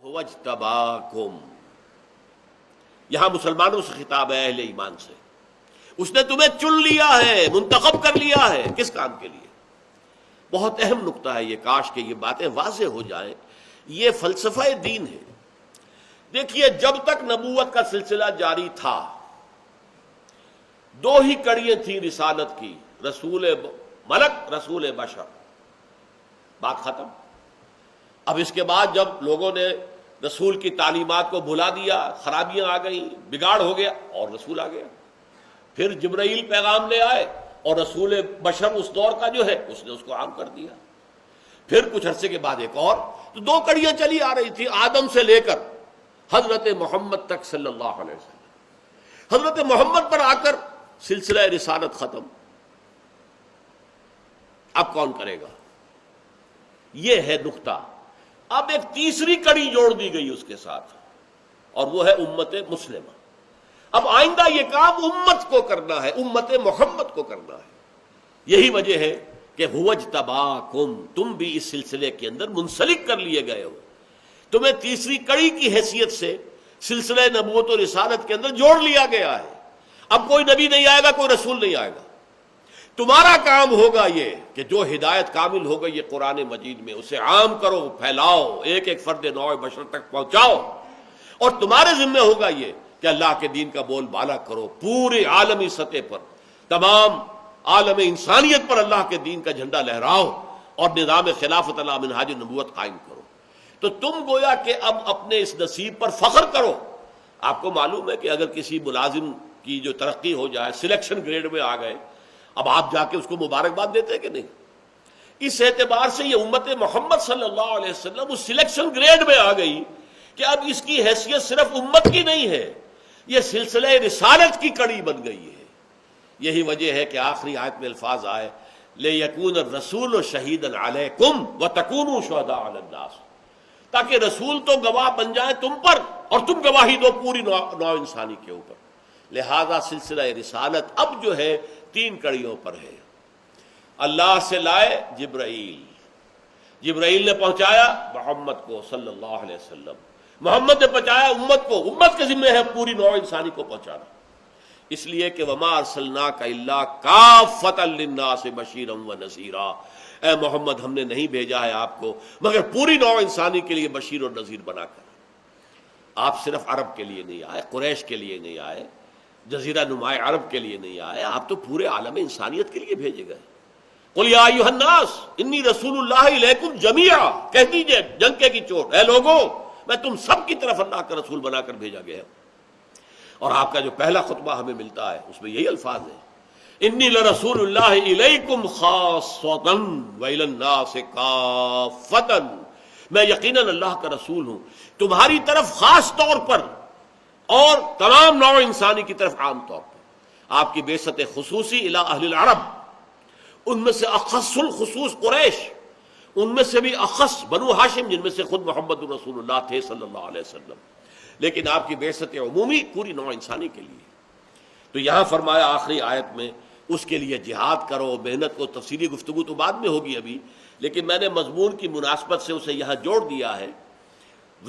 هو اجتباکم، یہاں مسلمانوں سے خطاب ہے، اہل ایمان سے۔ اس نے تمہیں چن لیا ہے، منتخب کر لیا ہے، کس کام کے لیے؟ بہت اہم نقطہ ہے یہ، کاش کہ یہ باتیں واضح ہو جائیں۔ یہ فلسفہ دین ہے۔ دیکھیے، جب تک نبوت کا سلسلہ جاری تھا، دو ہی کڑیاں تھیں رسالت کی، رسول ملک، رسول بشر، بات ختم۔ اب اس کے بعد جب لوگوں نے رسول کی تعلیمات کو بھلا دیا، خرابیاں آ گئیں، بگاڑ ہو گیا، اور رسول آ گیا۔ پھر جبرائیل پیغام لے آئے، اور رسول بشر اس دور کا جو ہے اس نے اس کو عام کر دیا۔ پھر کچھ عرصے کے بعد ایک اور، تو دو کڑیاں چلی آ رہی تھی، آدم سے لے کر حضرت محمد تک صلی اللہ علیہ وسلم۔ حضرت محمد پر آ کر سلسلہ رسالت ختم۔ اب کون کرے گا؟ یہ ہے نقطہ۔ اب ایک تیسری کڑی جوڑ دی گئی اس کے ساتھ، اور وہ ہے امت مسلمہ۔ اب آئندہ یہ کام امت کو کرنا ہے، امت محمد کو کرنا ہے۔ یہی وجہ ہے کہ هو اجتباکم، تم بھی اس سلسلے کے اندر منسلک کر لیے گئے ہو، تمہیں تیسری کڑی کی حیثیت سے سلسلہ نبوت و رسالت کے اندر جوڑ لیا گیا ہے۔ اب کوئی نبی نہیں آئے گا، کوئی رسول نہیں آئے گا۔ تمہارا کام ہوگا یہ کہ جو ہدایت کامل ہوگا یہ قرآن مجید میں، اسے عام کرو، پھیلاؤ، ایک ایک فرد نوع بشر تک پہنچاؤ۔ اور تمہارے ذمہ ہوگا یہ کہ اللہ کے دین کا بول بالا کرو، پورے عالمی سطح پر، تمام عالم انسانیت پر اللہ کے دین کا جھنڈا لہراؤ، اور نظام خلافت اللہ منہاج نبوت قائم کرو۔ تو تم گویا کہ اب اپنے اس نصیب پر فخر کرو۔ آپ کو معلوم ہے کہ اگر کسی ملازم کی جو ترقی ہو جائے، سلیکشن گریڈ میں آ گئے، اب آپ جا کے اس کو مبارکباد دیتے ہیں کہ نہیں؟ اس اعتبار سے یہ امت محمد صلی اللہ علیہ وسلم اس سلیکشن گریڈ میں آ گئی کہ اب اس کی حیثیت صرف امت کی نہیں ہے، یہ سلسلہ رسالت کی کڑی بن گئی ہے۔ یہی وجہ ہے کہ آخری آیت میں الفاظ آئے، لِيَكُونَ الرَّسُولُ شَهِيدًا عَلَيْكُمْ وَتَكُونُوا شُهَدَاءَ عَلَى النَّاسِ، تاکہ رسول تو گواہ بن جائے تم پر، اور تم گواہی دو پوری نوع انسانی کے اوپر۔ لہذا سلسلہ رسالت اب جو ہے تین کڑیوں پر ہے۔ اللہ سے لائے جبرائیل، جبرائیل نے پہنچایا محمد کو صلی اللہ علیہ وسلم، محمد نے پہنچایا امت کو، امت کے ذمہ ہے پوری نوع انسانی کو پہنچانا۔ اس لیے کہ وما ارسلناک الا کافۃ للناس بشیرا ونذیرا، اے محمد ہم نے نہیں بھیجا ہے آپ کو مگر پوری نوع انسانی کے لیے بشیر اور نذیر بنا کر۔ آپ صرف عرب کے لیے نہیں آئے، قریش کے لیے نہیں آئے، جزیرہ نماء عرب کے لیے نہیں آئے، آپ تو پورے عالم انسانیت کے لیے بھیجے گئے۔ قل یا ایھا الناس انی رسول اللہ الیکم جمیعا، کہہ دیجئے ڈنکے کی چوٹ، اے لوگوں میں تم سب کی طرف اللہ کا رسول بنا کر بھیجا گیا ہوں۔ اور آپ کا جو پہلا خطبہ ہمیں ملتا ہے اس میں یہی الفاظ ہیں، انی لرسول اللہ الیکم خاصۃ والی الناس کافۃ، میں یقیناً اللہ کا رسول ہوں تمہاری طرف خاص طور پر، اور تمام نوع انسانی کی طرف عام طور پر۔ آپ کی بعثت خصوصی الی اہل العرب، ان میں سے اخص الخصوص قریش، ان میں سے بھی اخص بنو ہاشم جن میں سے خود محمد رسول اللہ تھے صلی اللہ علیہ وسلم، لیکن آپ کی بعثت عمومی پوری نوع انسانی کے لیے۔ تو یہاں فرمایا آخری آیت میں اس کے لیے جہاد کرو، محنت کو، تفصیلی گفتگو تو بعد میں ہوگی ابھی، لیکن میں نے مضمون کی مناسبت سے اسے یہاں جوڑ دیا ہے،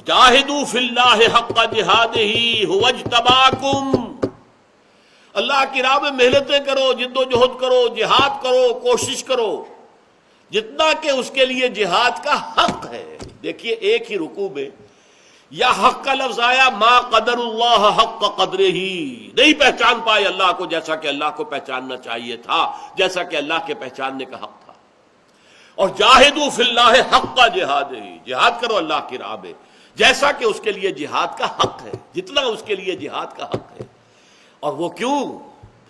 جاہدوا فی اللہ حق جہادہ هو اجتباکم، اللہ کی راہ میں محنتیں کرو، جد و جہد کرو، جہاد کرو، کوشش کرو، جتنا کہ اس کے لیے جہاد کا حق ہے۔ دیکھیے ایک ہی رکوع میں یا حق کا لفظ آیا، ما قدر اللہ حق قدرہ، نہیں پہچان پائے اللہ کو جیسا کہ اللہ کو پہچاننا چاہیے تھا، جیسا کہ اللہ کے پہچاننے کا حق تھا۔ اور جاہدوا فی اللہ حق جہادہ، جہاد کرو اللہ کی راہ میں جیسا کہ اس کے لیے جہاد کا حق ہے، جتنا اس کے لیے جہاد کا حق ہے۔ اور وہ کیوں؟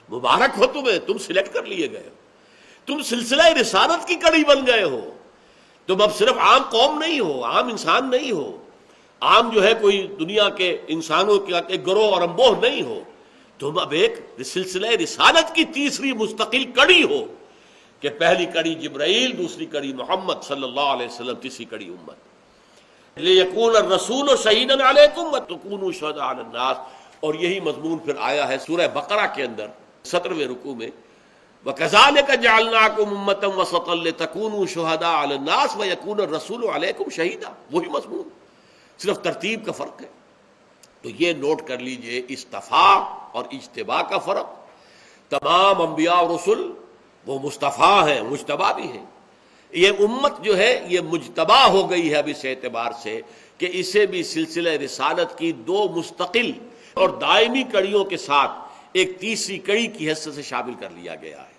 مبارک ہو تمہیں، تم سلیکٹ کر لیے گئے ہو، تم سلسلہ رسالت کی کڑی بن گئے ہو، تم اب صرف عام قوم نہیں ہو، عام انسان نہیں ہو، عام جو ہے کوئی دنیا کے انسانوں کا ایک گروہ اور انبوہ نہیں ہو، تم اب ایک سلسلہ رسالت کی تیسری مستقل کڑی ہو، کہ پہلی کڑی جبرائیل، دوسری کڑی محمد صلی اللہ علیہ وسلم، تیسری کڑی امت۔ لِيَكُونَ الرَّسُولُ شَهِيدًا عَلَيْكُمْ وَتَكُونُوا شُهَدَاءَ عَلَى النَّاسِ، اور یہی مضمون پھر آیا ہے سورہ بقرہ کے اندر 17ویں رکوع میں، وَكَذَلِكَ جَعَلْنَاكُمْ أُمَّةً وَسَطًا لِتَكُونُوا شُهَدَاءَ عَلَى النَّاسِ وَيَكُونَ الرَّسُولُ عَلَيْكُمْ شَهِيدًا، وہی مضمون۔ صرف ترتیب کا فرق ہے۔ تو یہ نوٹ کر لیجئے اصطفاء اور اجتباء کا فرق۔ تمام انبیاء اور رسل وہ مصطفیٰ ہیں، مجتبیٰ بھی ہیں۔ یہ امت جو ہے یہ مجتبیٰ ہو گئی ہے اب اس اعتبار سے کہ اسے بھی سلسلہ رسالت کی دو مستقل اور دائمی کڑیوں کے ساتھ ایک تیسری کڑی کی حیثیت سے شامل کر لیا گیا ہے۔